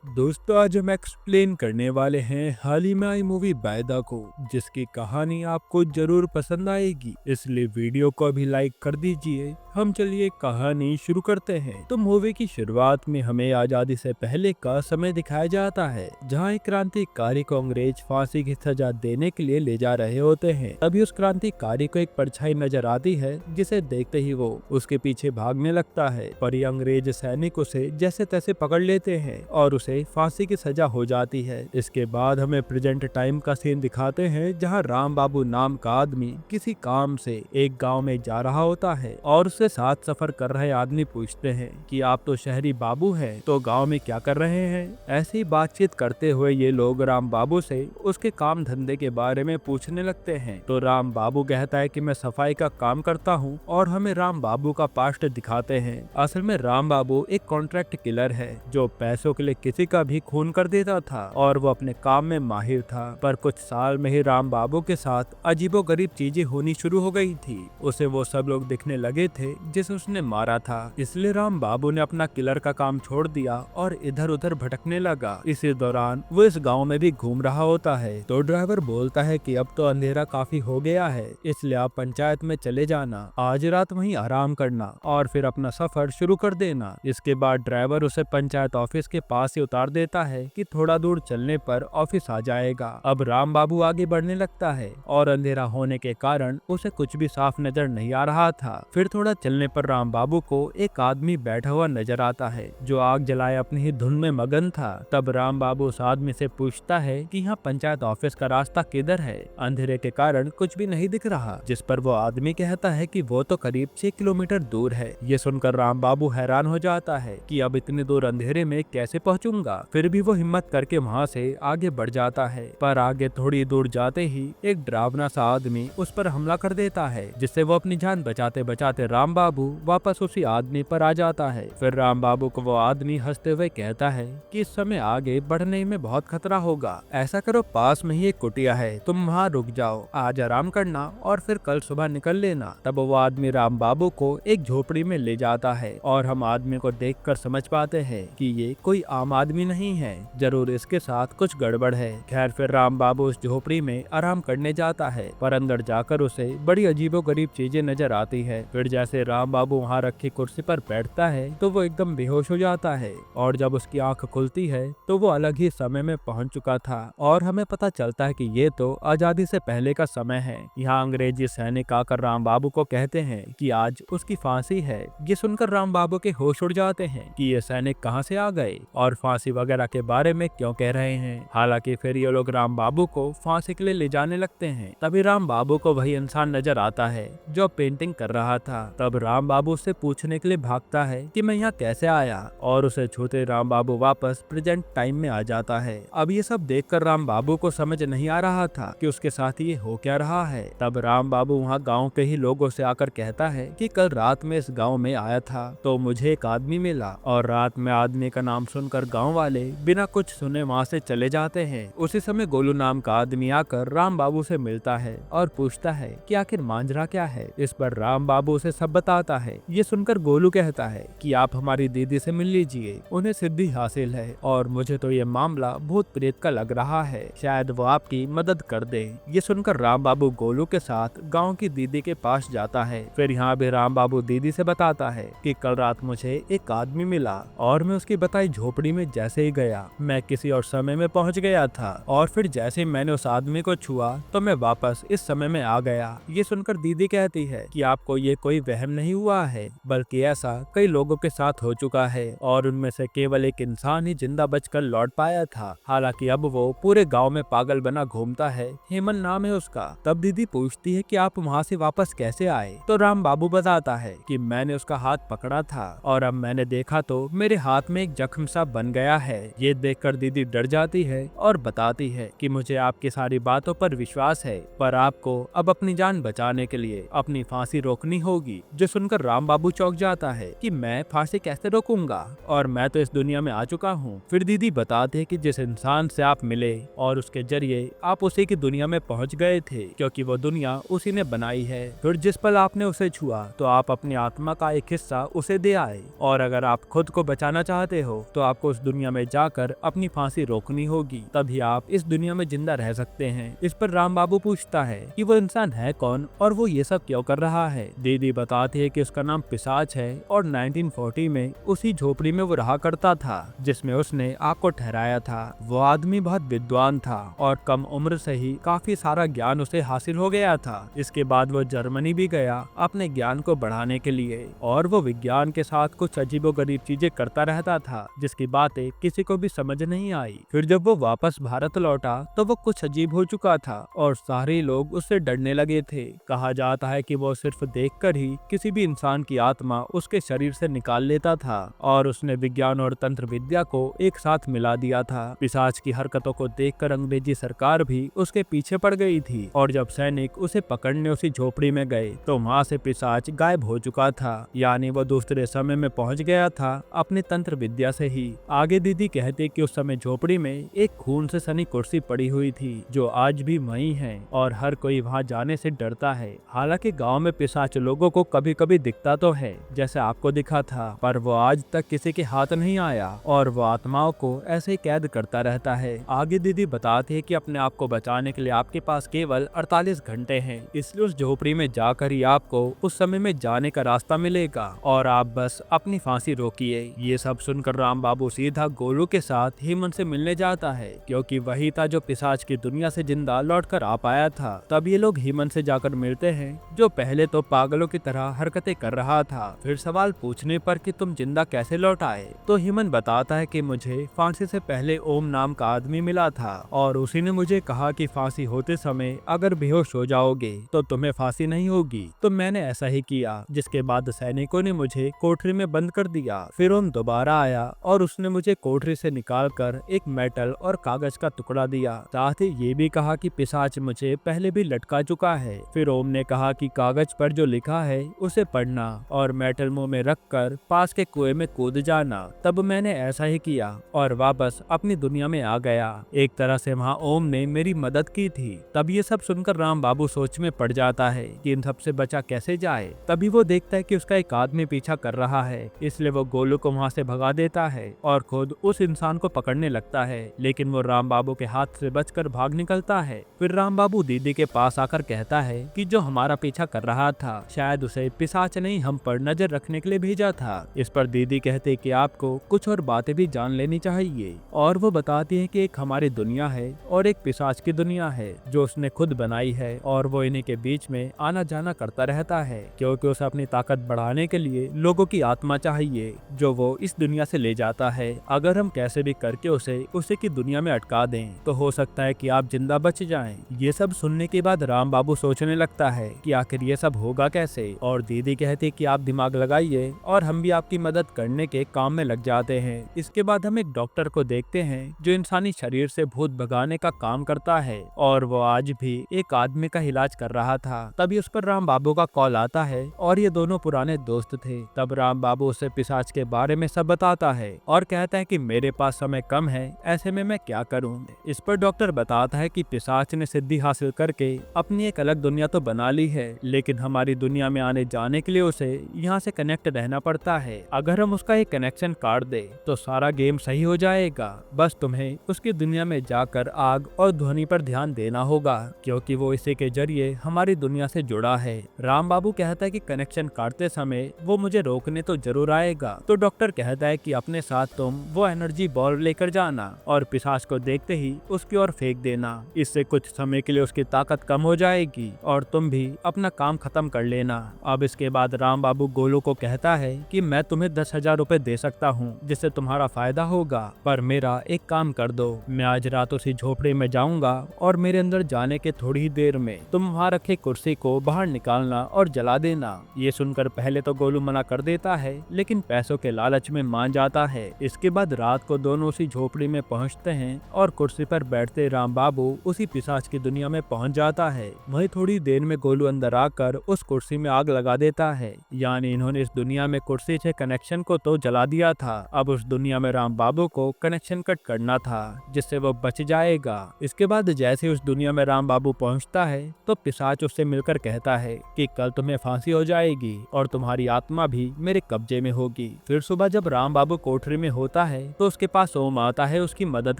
दोस्तों, आज हम एक्सप्लेन करने वाले हैं हाल ही में आई मूवी वायदा को, जिसकी कहानी आपको जरूर पसंद आएगी। इसलिए वीडियो को अभी लाइक कर दीजिए। हम चलिए कहानी शुरू करते हैं। तो मूवी की शुरुआत में हमें आजादी से पहले का समय दिखाया जाता है, जहां एक क्रांतिकारी को अंग्रेज फांसी की सजा देने के लिए ले जा रहे होते हैं। तभी उस क्रांतिकारी को एक परछाई नजर आती है, जिसे देखते ही वो उसके पीछे भागने लगता है। पर ये अंग्रेज सैनिक उसे जैसे तैसे पकड़ लेते हैं और उसे फांसी की सजा हो जाती है। इसके बाद हमें प्रेजेंट टाइम का सीन दिखाते हैं, जहां राम बाबू नाम का आदमी किसी काम से एक गांव में जा रहा होता है और उससे साथ सफर कर रहे आदमी पूछते हैं कि आप तो शहरी बाबू हैं, तो गांव में क्या कर रहे हैं। ऐसी ही बातचीत करते हुए ये लोग राम बाबू से उसके काम धंधे के बारे में पूछने लगते हैं। तो राम बाबू कहता है कि मैं सफाई का काम करता हूँ, और हमें राम बाबू का पास्ट दिखाते हैं। असल में राम बाबू एक कॉन्ट्रैक्ट किलर है, जो पैसों के लिए किसी का भी खून कर देता था, और वो अपने काम में माहिर था। पर कुछ साल में ही राम बाबू के साथ अजीबोगरीब चीजें होनी शुरू हो गई थी। उसे वो सब लोग दिखने लगे थे जिसे उसने मारा था। इसलिए राम बाबू ने अपना किलर का काम छोड़ दिया और इधर उधर भटकने लगा। इसी दौरान वो इस गांव में भी घूम रहा होता है। तो ड्राइवर बोलता है कि अब तो अंधेरा काफी हो गया है, इसलिए आप पंचायत में चले जाना, आज रात वहीं आराम करना और फिर अपना सफर शुरू कर देना। इसके बाद ड्राइवर उसे पंचायत ऑफिस के पास ही उतार देता है कि थोड़ा दूर चलने पर ऑफिस आ जाएगा। अब राम बाबू आगे बढ़ने लगता है और अंधेरा होने के कारण उसे कुछ भी साफ नजर नहीं आ रहा था। फिर थोड़ा चलने पर राम बाबू को एक आदमी बैठा हुआ नजर आता है, जो आग जलाए अपनी ही धुन में मगन था। तब राम बाबू उस आदमी से पूछता है कि यहाँ पंचायत ऑफिस का रास्ता किधर है, अंधेरे के कारण कुछ भी नहीं दिख रहा। जिस पर वो आदमी कहता है कि वो तो करीब 6 किलोमीटर दूर है। ये सुनकर राम बाबू हैरान हो जाता है कि अब इतनी दूर अंधेरे में कैसे पहुंचूंगा। फिर भी वो हिम्मत करके वहाँ से आगे बढ़ जाता है। पर आगे थोड़ी दूर जाते ही एक डरावना सा आदमी उस पर हमला कर देता है, जिससे वो अपनी जान बचाते बचाते राम बाबू वापस उसी आदमी पर आ जाता है। फिर राम बाबू को वो आदमी हंसते हुए कहता है कि इस समय आगे बढ़ने में बहुत खतरा होगा, ऐसा करो पास में ही एक कुटिया है, तुम वहाँ रुक जाओ, आज आराम करना और फिर कल सुबह निकल लेना। तब वो आदमी राम बाबू को एक झोपड़ी में ले जाता है और हम आदमी को देखकर समझ पाते हैं कि ये कोई आम आदमी नहीं है, जरूर इसके साथ कुछ गड़बड़ है। खैर फिर राम बाबू उस झोपड़ी में आराम करने जाता है, पर अंदर जाकर उसे बड़ी अजीबोगरीब चीजें नजर आती है। फिर जैसे राम बाबू वहाँ रखी कुर्सी पर बैठता है तो वो एकदम बेहोश हो जाता है, और जब उसकी आंख खुलती है तो वो अलग ही समय में पहुंच चुका था। और हमें पता चलता है कि ये तो आजादी से पहले का समय है। यहाँ अंग्रेजी सैनिक आकर राम बाबू को कहते हैं कि आज उसकी फांसी है। ये सुनकर राम बाबू के होश उड़ जाते हैं कि ये सैनिक कहाँ से आ गए और फांसी वगैरह के बारे में क्यों कह रहे हैं। हालांकि फिर ये लोग राम बाबू को फांसी के लिए ले जाने लगते हैं। तभी राम बाबू को वही इंसान नजर आता है जो पेंटिंग कर रहा था। तब राम बाबू से पूछने के लिए भागता है कि मैं यहाँ कैसे आया, और उसे छूते राम बाबू वापस प्रेजेंट टाइम में आ जाता है। अब ये सब देखकर राम बाबू को समझ नहीं आ रहा था कि उसके साथ ये हो क्या रहा है। तब राम बाबू वहाँ गाँव के ही लोगों से आकर कहता है कि कल रात में इस गाँव में आया था तो मुझे एक आदमी मिला, और रात में आदमी का नाम सुनकर गाँव वाले बिना कुछ सुने वहाँ से चले जाते हैं। उसी समय गोलू नाम का आदमी आकर राम बाबू से मिलता है और पूछता है कि आखिर मांजरा क्या है। इस पर राम बाबू उसे सब बताता है। ये सुनकर गोलू कहता है कि आप हमारी दीदी से मिल लीजिए, उन्हें सिद्धि हासिल है, और मुझे तो ये मामला भूत प्रेत का लग रहा है, शायद वो आपकी मदद कर दे। ये सुनकर राम बाबू गोलू के साथ गाँव की दीदी के पास जाता है। फिर यहाँ भी राम बाबू दीदी से बताता है कि कल रात मुझे एक आदमी मिला, और मैं उसकी बताई झोपड़ी में जैसे ही गया मैं किसी और समय में पहुंच गया था, और फिर जैसे ही मैंने उस आदमी को छुआ तो मैं वापस इस समय में आ गया। ये सुनकर दीदी कहती है कि आपको ये कोई वहम नहीं हुआ है, बल्कि ऐसा कई लोगों के साथ हो चुका है, और उनमें से केवल एक इंसान ही जिंदा बचकर लौट पाया था। हालांकि अब वो पूरे गाँव में पागल बना घूमता है, हेमन नाम है उसका। तब दीदी पूछती है कि आप वहाँ से वापस कैसे आए। तो राम बाबू बताता है कि मैंने उसका हाथ पकड़ा था, और अब मैंने देखा तो मेरे हाथ में एक जख्म सा बन गया है। ये देखकर दीदी डर जाती है और बताती है कि मुझे आपकी सारी बातों पर विश्वास है, पर आपको अब अपनी जान बचाने के लिए अपनी फांसी रोकनी होगी। जो सुनकर राम बाबू चौंक जाता है कि मैं फांसी कैसे रोकूंगा, और मैं तो इस दुनिया में आ चुका हूँ। फिर दीदी बताते हैं कि जिस इंसान से आप मिले और उसके जरिए आप उसी की दुनिया में पहुँच गए थे, क्योंकि वो दुनिया उसी ने बनाई है। फिर जिस पल आपने उसे छुआ तो आप अपनी आत्मा का एक हिस्सा उसे दे आए, और अगर आप खुद को बचाना चाहते हो तो आपको उस दुनिया में जाकर अपनी फांसी रोकनी होगी, तभी आप इस दुनिया में जिंदा रह सकते हैं। इस पर राम बाबू पूछता है कि वो इंसान है कौन और वो ये सब क्यों कर रहा है। दीदी बताती है कि उसका नाम पिशाच है और 1940 में उसी झोपड़ी में वो रहा करता था जिसमें उसने आग को ठहराया था। वो आदमी बहुत विद्वान था और कम उम्र से ही काफी सारा ज्ञान उसे हासिल हो गया था। इसके बाद वो जर्मनी भी गया अपने ज्ञान को बढ़ाने के लिए और वो विज्ञान के साथ कुछ अजीबोगरीब चीजें करता रहता था जिसकी बातें किसी को भी समझ नहीं आई। फिर जब वो वापस भारत लौटा तो वो कुछ अजीब हो चुका था और सारे लोग उससे डरने लगे थे। कहा जाता है कि वो सिर्फ देखकर ही किसी भी इंसान की आत्मा उसके शरीर से निकाल लेता था और उसने विज्ञान और तंत्र विद्या को एक साथ मिला दिया था। पिशाच की हरकतों को देखकर अंग्रेजी सरकार भी उसके पीछे पड़ गई थी और जब सैनिक उसे पकड़ने उसी झोपड़ी में गए तो वहाँ से पिशाच गायब हो चुका था, यानी वो दूसरे समय में पहुँच गया था अपने तंत्र विद्या से ही। आगे दीदी कहते कि उस समय झोपड़ी में एक खून से सनी कुर्सी पड़ी हुई थी जो आज भी वहीं है और हर कोई वहाँ जाने से डरता है। हालांकि गांव में पिशाच लोगों को कभी कभी दिखता तो है जैसे आपको दिखा था, पर वो आज तक किसी के हाथ नहीं आया और वो आत्माओं को ऐसे ही कैद करता रहता है। आगे दीदी बताते हैं कि अपने आप को बचाने के लिए आपके पास केवल 48 घंटे हैं, इसलिए उस झोपड़ी में जाकर ही आपको उस समय में जाने का रास्ता मिलेगा और आप बस अपनी फांसी रोकिए। ये सब सुनकर राम बाबू सीधा गोलू के साथ हेमंत से मिलने जाता है क्योंकि वही था जो पिशाच की दुनिया से जिंदा लौटकर आ पाया था। तब ये लोग हेमंत से जाकर मिलते हैं जो पहले तो पागलों की तरह हरकतें कर रहा था। फिर सवाल पूछने पर कि तुम जिंदा कैसे लौट आए तो हेमंत बताता है कि मुझे फांसी से पहले ओम नाम का आदमी मिला था और उसी ने मुझे कहा कि फांसी होते समय अगर बेहोश हो जाओगे तो तुम्हें फांसी नहीं होगी, तो मैंने ऐसा ही किया। जिसके बाद सैनिकों ने मुझे कोठरी में बंद कर दिया। फिर ओम दोबारा आया और उसने मुझे कोठरी से निकालकर एक मेटल और कागज का टुकड़ा दिया, साथ ही ये भी कहा कि पिशाच मुझे पहले भी लटका चुका है। फिर ओम ने कहा कि कागज पर जो लिखा है उसे पढ़ना और मेटल मुंह में रखकर पास के कुएं में कूद जाना। तब मैंने ऐसा ही किया और वापस अपनी दुनिया में आ गया। एक तरह से वहाँ ओम ने मेरी मदद की थी। तब ये सब सुनकर राम बाबू सोच में पड़ जाता है कि इन सबसे बचा कैसे जाए। तभी वो देखता है कि उसका एक आदमी पीछा कर रहा है, इसलिए वो गोलू को वहाँ से भगा देता है और खुद उस इंसान को पकड़ने लगता है, लेकिन वो राम बाबू के हाथ से बचकर भाग निकलता है। फिर राम बाबू दीदी के पास आकर कहता है कि जो हमारा पीछा कर रहा था शायद उसे पिशाच नहीं हम पर नजर रखने के लिए भेजा था। इस पर दीदी कहते कि आपको कुछ और बातें भी जान लेनी चाहिए और वो बताती है कि एक हमारी दुनिया है और एक पिशाच की दुनिया है जो उसने खुद बनाई है और वो इन्हीं के बीच में आना जाना करता रहता है क्योंकि उसे अपनी ताकत बढ़ाने के लिए लोगों की आत्मा चाहिए जो वो इस दुनिया से ले जाता है। अगर हम कैसे भी करके उसे की दुनिया में अटका दें तो हो सकता है कि आप जिंदा बच जाएं। ये सब सुनने के बाद राम बाबू सोचने लगता है कि आखिर ये सब होगा कैसे और दीदी कहती कि आप दिमाग लगाइए और हम भी आपकी मदद करने के काम में लग जाते हैं। इसके बाद हम एक डॉक्टर को देखते हैं जो इंसानी शरीर से भूत भगाने का काम करता है और वो आज भी एक आदमी का इलाज कर रहा था। तभी उस पर राम बाबू का कॉल आता है और ये दोनों पुराने दोस्त थे। तब राम बाबू उसे पिशाच के बारे में सब बताता है और कहता है कि मेरे पास समय कम है, ऐसे में मैं क्या करूं। इस पर डॉक्टर बताता है कि पिशाच ने सिद्धि हासिल करके अपनी एक अलग दुनिया तो बना ली है, लेकिन हमारी दुनिया में आने जाने के लिए उसे यहाँ से कनेक्ट रहना पड़ता है। अगर हम उसका एक कनेक्शन काट दे तो सारा गेम सही हो जाएगा। बस तुम्हें उसकी दुनिया में जाकर आग और ध्वनि पर ध्यान देना होगा क्योंकि वो इसी के जरिए हमारी दुनिया से जुड़ा है। राम बाबू कहता है कि कनेक्शन काटते समय वो मुझे रोकने तो जरूर आएगा। तो डॉक्टर कहता है कि अपने साथ तुम वो एनर्जी बॉल लेकर जाना और पिशाच को देखते ही उसकी ओर फेंक देना। इससे कुछ समय के लिए उसकी ताकत कम हो जाएगी और तुम भी अपना काम खत्म कर लेना। अब इसके बाद राम बाबू गोलू को कहता है कि मैं तुम्हें 10,000 रुपए दे सकता हूँ जिससे तुम्हारा फायदा होगा, पर मेरा एक काम कर दो। मैं आज रात उसी झोपड़ी में जाऊंगा और मेरे अंदर जाने के थोड़ी ही देर में तुम वहाँ रखे कुर्सी को बाहर निकालना और जला देना। ये सुनकर पहले तो गोलू मना कर देता है लेकिन पैसों के लालच में मान जाता है। इसके बाद रात को दोनों उसी झोपड़ी में पहुंचते हैं और कुर्सी पर बैठते राम बाबू उसी पिशाच की दुनिया में पहुंच जाता है। वहीं थोड़ी देर में गोलू अंदर आकर उस कुर्सी में आग लगा देता है, यानी इन्होंने इस दुनिया में कुर्सी से कनेक्शन को तो जला दिया था। अब उस दुनिया में राम बाबू को कनेक्शन कट करना था जिससे वो बच जाएगा। इसके बाद जैसे उस दुनिया में राम बाबू पहुंचता है तो पिशाच उससे मिलकर कहता है कि कल तुम्हें फांसी हो जाएगी और तुम्हारी आत्मा भी मेरे कब्जे में होगी। फिर सुबह जब राम बाबू कोठरी में होता जाता है तो उसके पास ओम आता है उसकी मदद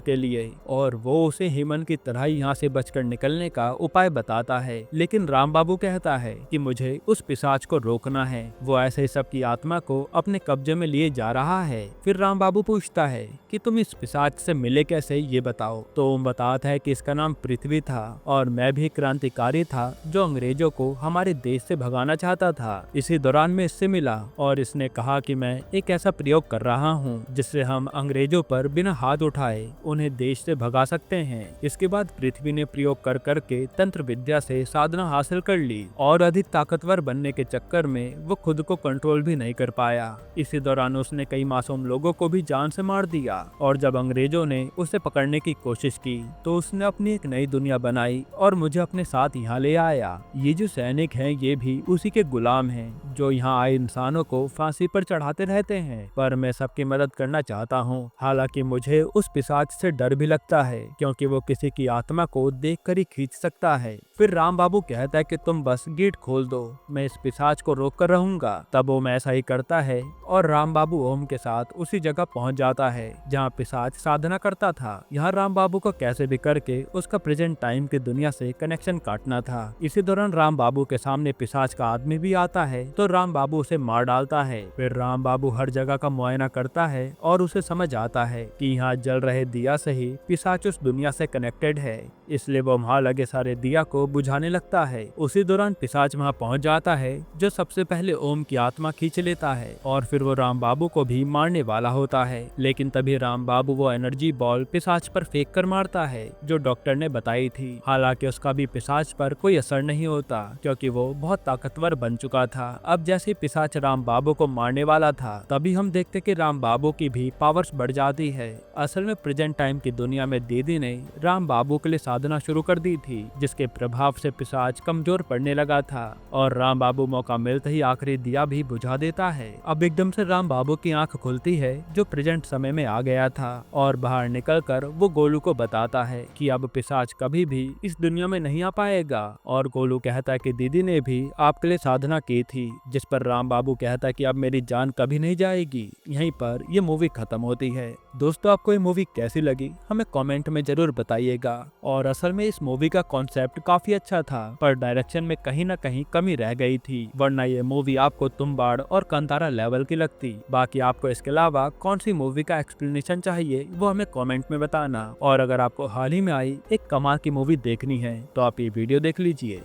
के लिए और वो उसे हेमन की तरह यहाँ से बचकर निकलने का उपाय बताता है। लेकिन राम बाबू कहता है कि मुझे उस पिशाच को रोकना है, वो ऐसे सबकी आत्मा को अपने कब्जे में लिए जा रहा है। फिर राम बाबू पूछता है कि तुम इस पिशाच से मिले कैसे, ये बताओ। तो ओम बताता है कि इसका नाम पृथ्वी था और मैं भी क्रांतिकारी था जो अंग्रेजों को हमारे देश से भगाना चाहता था। इसी दौरान मैं इससे मिला और इसने कहा कि मैं एक ऐसा प्रयोग कर रहा हूँ जिससे हम अंग्रेजों पर बिना हाथ उठाए उन्हें देश से भगा सकते हैं। इसके बाद पृथ्वी ने प्रयोग कर करके तंत्र विद्या से साधना हासिल कर ली और अधिक ताकतवर बनने के चक्कर में वो खुद को कंट्रोल भी नहीं कर पाया। इसी दौरान उसने कई मासूम लोगों को भी जान से मार दिया और जब अंग्रेजों ने उसे पकड़ने की कोशिश की तो उसने अपनी एक नई दुनिया बनाई और मुझे अपने साथ यहाँ ले आया। ये जो सैनिक हैं ये भी उसी के गुलाम हैं जो यहाँ आए इंसानों को फांसी पर चढ़ाते रहते हैं, पर मैं सबकी मदद करना चाहता हूँ। हालांकि मुझे उस पिशाच से डर भी लगता है क्योंकि वो किसी की आत्मा को देखकर ही खींच सकता है। फिर राम बाबू कहता है कि तुम बस गेट खोल दो, मैं इस पिशाच को रोक कर रहूंगा। तब ओम ऐसा ही करता है और राम बाबू ओम के साथ उसी जगह पहुंच जाता है जहां पिशाच साधना करता था। यहाँ राम बाबू को कैसे भी करके उसका प्रेजेंट टाइम की दुनिया से कनेक्शन काटना था। इसी दौरान राम बाबू के सामने पिशाच का आदमी भी आता है तो राम बाबू उसे मार डालता है। फिर राम बाबू हर जगह का मुआयना करता है और उसे समझ आता है कि यहाँ जल रहे दिया से ही पिशाच उस दुनिया से कनेक्टेड है, इसलिए वो वहाँ लगे सारे दिया को बुझाने लगता है। उसी दौरान पिशाच वहाँ पहुँच जाता है जो सबसे पहले ओम की आत्मा खींच लेता है और फिर वो राम बाबू को भी मारने वाला होता है। लेकिन तभी राम बाबू वो एनर्जी बॉल पिशाच पर फेंक कर मारता है जो डॉक्टर ने बताई थी। हालांकि उसका भी पिशाच पर कोई असर नहीं होता क्योंकि वो बहुत ताकतवर बन चुका था। अब जैसे पिशाच राम बाबू को मारने वाला था तभी हम देखते कि राम बाबू की भी पावर्स बढ़ जाती है। असल में प्रेजेंट टाइम की दुनिया में दीदी ने राम बाबू के लिए साधना शुरू कर दी थी जिसके प्रभाव से पिशाच कमजोर पड़ने लगा था और राम बाबू मौका मिलते ही आखिरी दिया भी बुझा देता है। अब एकदम से राम बाबू की आंख खुलती है जो प्रेजेंट समय में आ गया था और बाहर निकलकर वो गोलू को बताता है कि अब पिशाच कभी भी इस दुनिया में नहीं आ पाएगा। और गोलू कहता है कि दीदी ने भी आपके लिए साधना की थी, जिस पर राम बाबू कहता है कि अब मेरी जान कभी नहीं जाएगी। यहीं पर ये मूवी खत्म होती है। दोस्तों आपको ये मूवी कैसी लगी हमें कमेंट में जरूर बताइएगा। और असल में इस मूवी का कॉन्सेप्ट काफी अच्छा था पर डायरेक्शन में कहीं ना कहीं कमी रह गई थी, वरना ये मूवी आपको तुम्बाड़ और कंतारा लेवल की लगती। बाकी आपको इसके अलावा कौन सी मूवी का एक्सप्लेनेशन चाहिए वो हमें कमेंट में बताना। और अगर आपको हाल ही में आई एक कमाल की मूवी देखनी है तो आप ये वीडियो देख लीजिए।